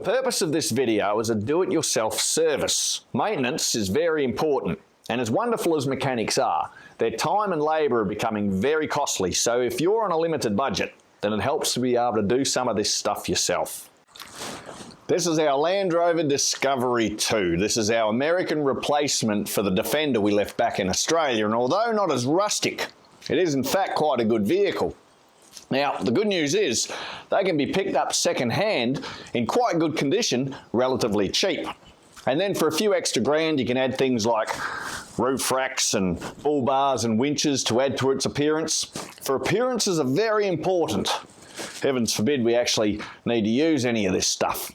purpose of this video is a do-it-yourself service. Maintenance is very important, and as wonderful as mechanics are, their time and labour are becoming very costly, so if you're on a limited budget, then it helps to be able to do some of this stuff yourself. This is our Land Rover Discovery 2. This is our American replacement for the Defender we left back in Australia, and although not as rustic, it is in fact quite a good vehicle. Now, the good news is they can be picked up second-hand in quite good condition, relatively cheap. And then for a few extra grand, you can add things like roof racks and bull bars and winches to add to its appearance. For appearances are very important. Heavens forbid we actually need to use any of this stuff.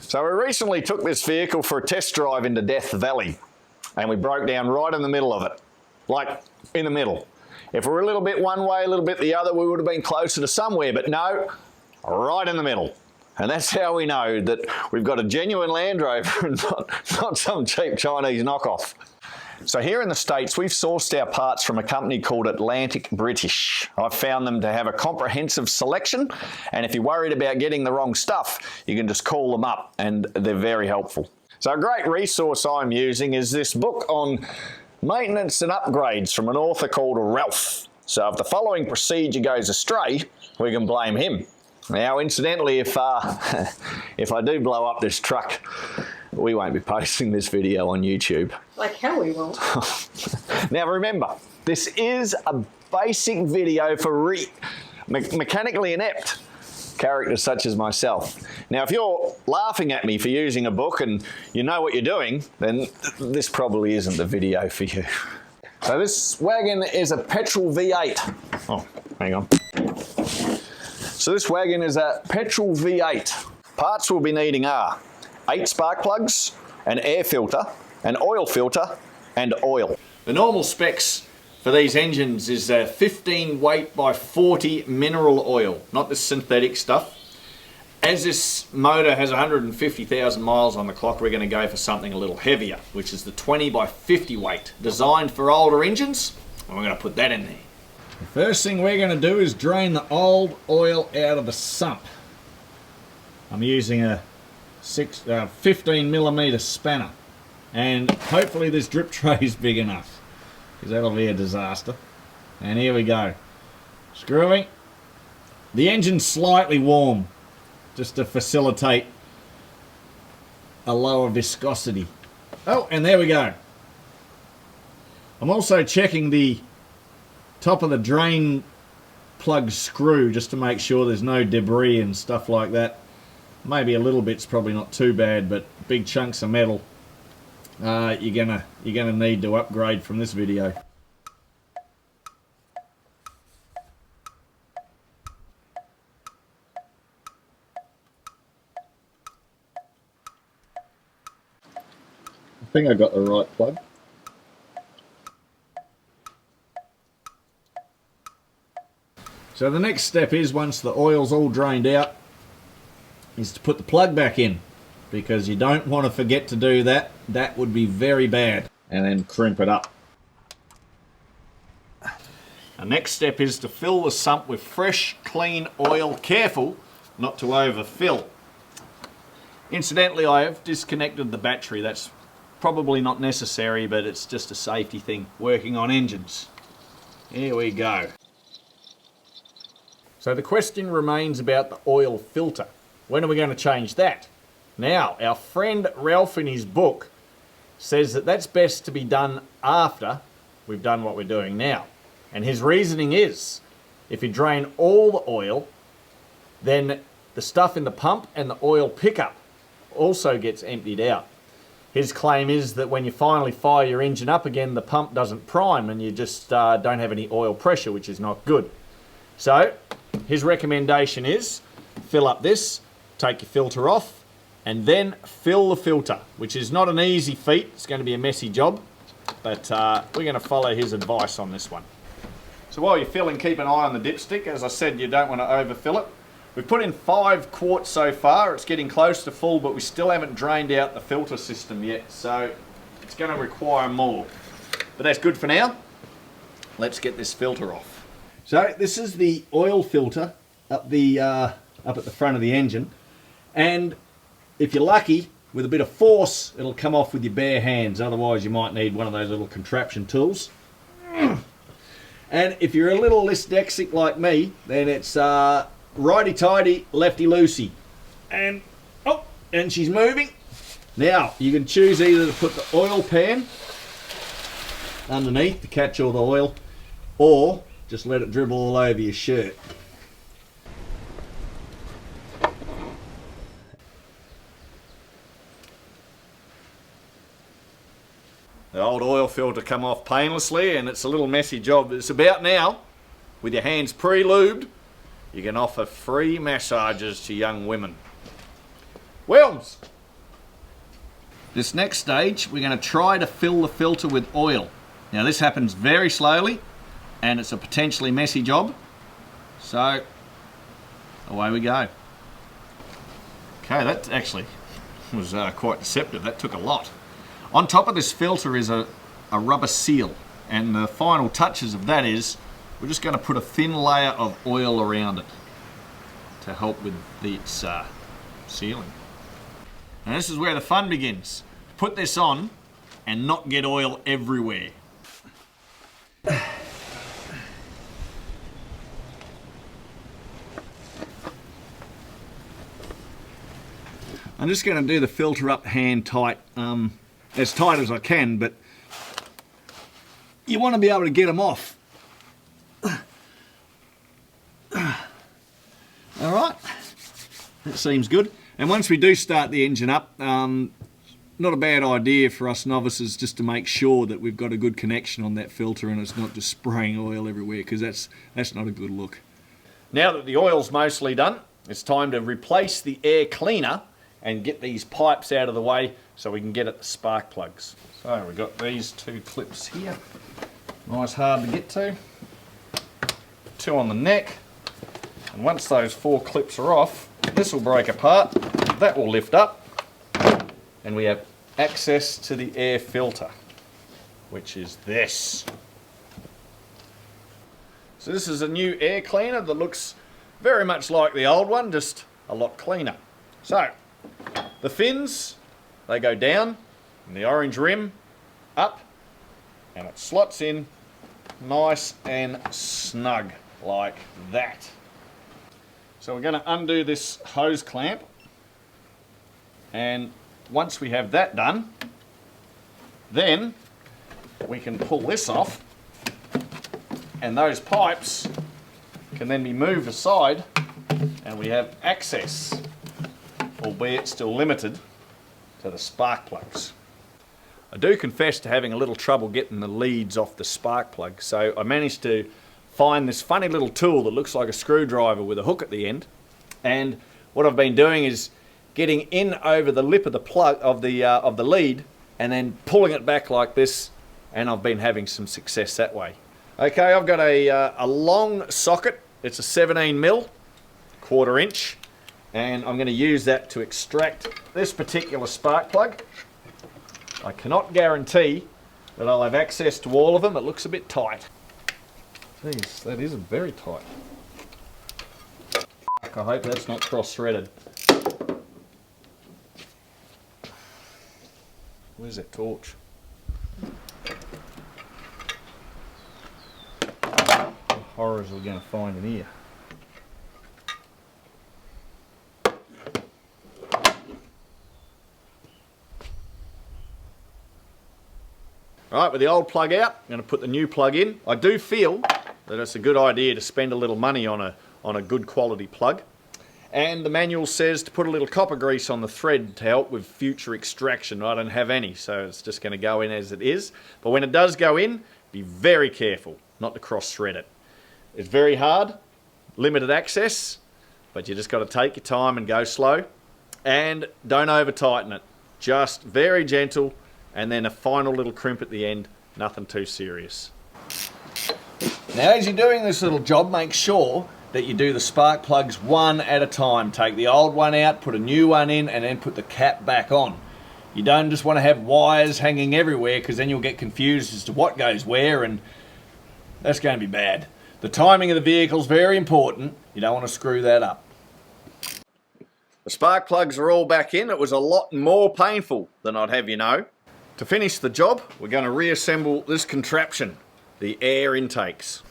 So we recently took this vehicle for a test drive into Death Valley, and we broke down right in the middle of it. Like, in the middle. If we were a little bit one way, a little bit the other, we would have been closer to somewhere, but no, right in the middle. And that's how we know that we've got a genuine Land Rover and not some cheap Chinese knockoff. So here in the States, we've sourced our parts from a company called Atlantic British. I've found them to have a comprehensive selection, and if you're worried about getting the wrong stuff, you can just call them up and they're very helpful. So a great resource I'm using is this book on maintenance and upgrades from an author called Ralph. So if the following procedure goes astray, we can blame him. Now, incidentally, if I do blow up this truck, we won't be posting this video on YouTube. Like hell we won't. Now remember, this is a basic video for mechanically inept characters such as myself. Now, if you're laughing at me for using a book and you know what you're doing, then this probably isn't the video for you. So this wagon is a petrol V8. Oh, hang on. So this wagon is a petrol V8. Parts we'll be needing are 8 spark plugs, an air filter, an oil filter, and oil. The normal specs for these engines is 15 weight by 40 mineral oil, not the synthetic stuff. As this motor has 150,000 miles on the clock, we're going to go for something a little heavier, which is the 20 by 50 weight, designed for older engines, and we're going to put that in there. The first thing we're going to do is drain the old oil out of the sump. I'm using a 15mm spanner, and hopefully this drip tray is big enough, because that'll be a disaster. And here we go. Screwing. The engine's slightly warm, just to facilitate a lower viscosity. Oh, and there we go. I'm also checking the top of the drain plug screw just to make sure there's no debris and stuff like that. Maybe a little bit's probably not too bad, but big chunks of metal you're gonna need to upgrade from this video. I think I got the right plug. So the next step is, once the oil's all drained out, is to put the plug back in, because you don't want to forget to do that. That would be very bad. And then crimp it up. The next step is to fill the sump with fresh, clean oil. Careful not to overfill. Incidentally, I have disconnected the battery. That's probably not necessary, but it's just a safety thing working on engines. Here we go. So the question remains about the oil filter. When are we going to change that? Now, our friend Ralph in his book says that that's best to be done after we've done what we're doing now. And his reasoning is, if you drain all the oil, then the stuff in the pump and the oil pickup also gets emptied out. His claim is that when you finally fire your engine up again, the pump doesn't prime and you just don't have any oil pressure, which is not good. So his recommendation is fill up this, take your filter off, and then fill the filter, which is not an easy feat. It's going to be a messy job, but we're going to follow his advice on this one. So while you're filling, keep an eye on the dipstick. As I said, you don't want to overfill it. We've put in 5 quarts so far. It's getting close to full, but we still haven't drained out the filter system yet, so it's going to require more. But that's good for now. Let's get this filter off. So this is the oil filter up at the front of the engine, and if you're lucky, with a bit of force, it'll come off with your bare hands. Otherwise, you might need one of those little contraption tools. And if you're a little dyslexic like me, then it's righty-tighty, lefty-loosey. And, oh, and she's moving. Now, you can choose either to put the oil pan underneath to catch all the oil, or just let it dribble all over your shirt. The old oil filter come off painlessly, and it's a little messy job. It's about now, with your hands pre-lubed, you can offer free massages to young women. Wilms! This next stage, we're going to try to fill the filter with oil. Now this happens very slowly, and it's a potentially messy job. So, away we go. Okay, that actually was quite deceptive. That took a lot. On top of this filter is a rubber seal, and the final touches of that is we're just going to put a thin layer of oil around it to help with its sealing. And this is where the fun begins. Put this on and not get oil everywhere. I'm just going to do the filter up hand tight. As tight as I can, but you want to be able to get them off. Alright, that seems good. And once we do start the engine up, not a bad idea for us novices just to make sure that we've got a good connection on that filter and it's not just spraying oil everywhere, because that's not a good look. Now that the oil's mostly done, it's time to replace the air cleaner and get these pipes out of the way so we can get at the spark plugs. So we've got these two clips here. Nice hard to get to. Two on the neck. And once those 4 clips are off, this will break apart, that will lift up, and we have access to the air filter, which is this. So this is a new air cleaner that looks very much like the old one, just a lot cleaner. So, the fins, they go down, and the orange rim up, and it slots in nice and snug like that. So we're going to undo this hose clamp, and once we have that done, then we can pull this off, and those pipes can then be moved aside, and we have access, albeit still limited, to the spark plugs. I do confess to having a little trouble getting the leads off the spark plug, so I managed to find this funny little tool that looks like a screwdriver with a hook at the end, and what I've been doing is getting in over the lip of the plug of the lead and then pulling it back like this, and I've been having some success that way. Okay, I've got a long socket. It's a 17mm, 1/4 inch, and I'm going to use that to extract this particular spark plug. I cannot guarantee that I'll have access to all of them. It looks a bit tight. Jeez, that is very tight. I hope that's not cross-threaded. Where's that torch? What horrors are we going to find in here? Right, with the old plug out, I'm going to put the new plug in. I do feel that it's a good idea to spend a little money on a good quality plug. And the manual says to put a little copper grease on the thread to help with future extraction. I don't have any, so it's just going to go in as it is. But when it does go in, be very careful not to cross-thread it. It's very hard, limited access, but you just got to take your time and go slow. And don't over-tighten it. Just very gentle, and then a final little crimp at the end, nothing too serious. Now as you're doing this little job, make sure that you do the spark plugs one at a time. Take the old one out, put a new one in, and then put the cap back on. You don't just want to have wires hanging everywhere, because then you'll get confused as to what goes where, and that's going to be bad. The timing of the vehicle is very important. You don't want to screw that up. The spark plugs are all back in. It was a lot more painful than I'd have you know. To finish the job, we're going to reassemble this contraption, the air intakes,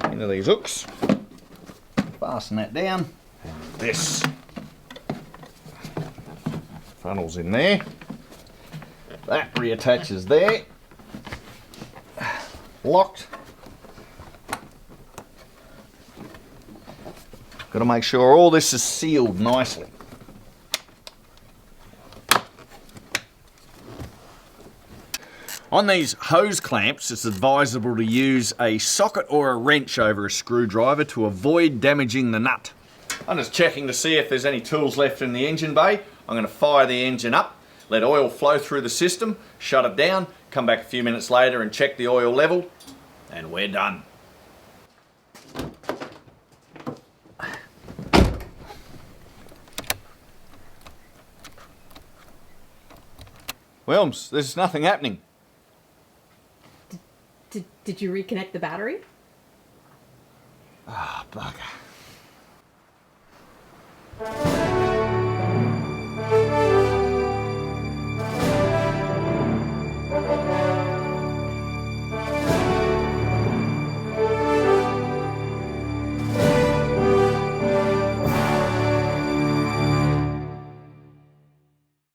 into these hooks. Fasten that down. And this funnels in there. That reattaches there. Locked. Got to make sure all this is sealed nicely. On these hose clamps, it's advisable to use a socket or a wrench over a screwdriver to avoid damaging the nut. I'm just checking to see if there's any tools left in the engine bay. I'm going to fire the engine up, let oil flow through the system, shut it down, come back a few minutes later and check the oil level, and we're done. Wilms, there's nothing happening. Did you reconnect the battery? Ah, bugger.